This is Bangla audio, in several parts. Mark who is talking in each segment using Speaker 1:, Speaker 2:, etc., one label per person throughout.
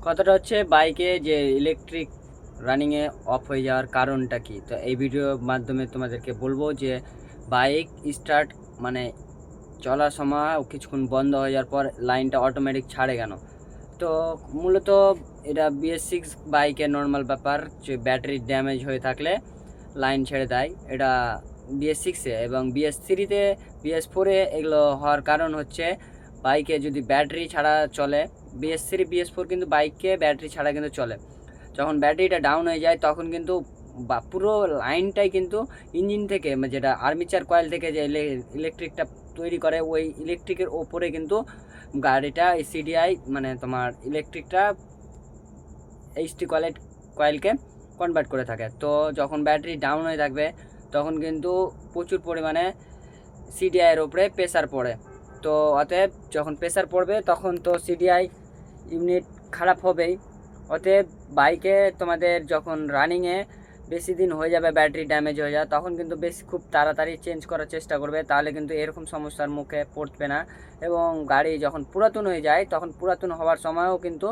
Speaker 1: কথাটা হচ্ছে বাইকে যে ইলেকট্রিক রানিংয়ে অফ হয়ে যাওয়ার কারণটা কি। তো এই ভিডিওর মাধ্যমে তোমাদেরকে বলবো যে বাইক স্টার্ট মানে চলার সময় কিছুক্ষণ বন্ধ হয়ে যাওয়ার পর লাইনটা অটোমেটিক ছাড়ে কেন। তো মূলত এটা BS6 বাইকের নর্মাল ব্যাপার, যে ব্যাটারি ড্যামেজ হয়ে থাকলে লাইন ছেড়ে দেয়। এটা BS6-এ এবং BS3-তে BS4-এ এগুলো হওয়ার কারণ হচ্ছে বাইকে যদি ব্যাটারি ছাড়া চলে। BS3 BS4 কিন্তু বাইকে ব্যাটারি ছাড়া কিন্তু চলে। যখন ব্যাটারিটা ডাউন হয়ে যায় তখন কিন্তু পুরো লাইনটাই কিন্তু ইঞ্জিন থেকে, যেটা আর্মিচার কয়েল থেকে যে ইলেকট্রিকটা তৈরি করে, ওই ইলেকট্রিকের ওপরে কিন্তু গাড়িটা CDI মানে তোমার ইলেকট্রিকটা HT কয়েলকে কনভার্ট করে থাকে। তো যখন ব্যাটারি ডাউন হয়ে থাকবে তখন কিন্তু প্রচুর পরিমাণে CDIয়ের ওপরে প্রেসার পড়ে। তো অতএব যখন প্রেসার পড়বে তখন তো CDI ইউনিট খারাপ হবেই। অতএব বাইকে তোমাদের যখন রানিংয়ে বেশি দিন হয়ে যাবে, ব্যাটারি ড্যামেজ হয়ে যায়, তখন কিন্তু খুব তাড়াতাড়ি চেঞ্জ করার চেষ্টা করবে, তাহলে কিন্তু এরকম সমস্যার মুখে পড়বে না। এবং গাড়ি যখন পুরাতন হয়ে যায় তখন পুরাতন হওয়ার সময়ও কিন্তু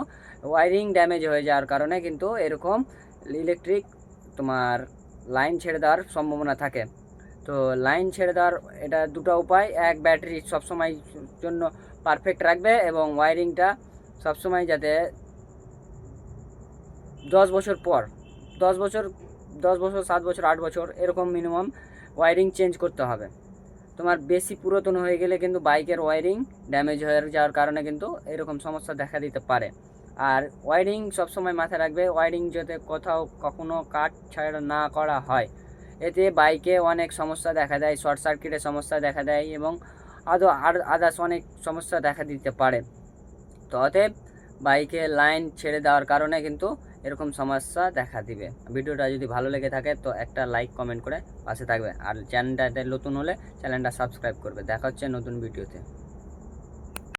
Speaker 1: ওয়ারিং ড্যামেজ হয়ে যাওয়ার কারণে কিন্তু এরকম ইলেকট্রিক তোমার লাইন ছেড়ে দেওয়ার সম্ভাবনা থাকে। তো লাইন ছেড়ে দেওয়ার এটা দুটো উপায়: এক, ব্যাটারি সবসময় জন্য পারফেক্ট রাখবে এবং ওয়ারিংটা সবসময় যাতে 10 বছর পর 10 বছর 10 বছর 7 বছর 8 বছর এরকম মিনিমাম ওয়ারিং চেঞ্জ করতে হবে। তোমার বেশি পুরাতন হয়ে গেলে কিন্তু বাইকের ওয়ারিং ড্যামেজ হয়ে যাওয়ার কারণে কিন্তু এরকম সমস্যা দেখা দিতে পারে। আর ওয়ারিং সবসময় মাথায় রাখবে, ওয়ারিং যাতে কোথাও কখনো কাট ছাড়া না করা হয়। এতে বাইকে অনেক সমস্যা দেখা দেয়, শর্ট সার্কিটের সমস্যা দেখা দেয় এবং আদার্স অনেক সমস্যা দেখা দিতে পারে। তো অতএব বাইকে লাইন ছেড়ে দেওয়ার কারণে কিন্তু এরকম সমস্যা দেখা দিবে। ভিডিওটা যদি ভালো লেগে থাকে তো একটা লাইক কমেন্ট করে পাশে থাকবে, আর চ্যানেলটাতে নতুন হলে চ্যানেলটা সাবস্ক্রাইব করবে। দেখা হচ্ছে নতুন ভিডিওতে।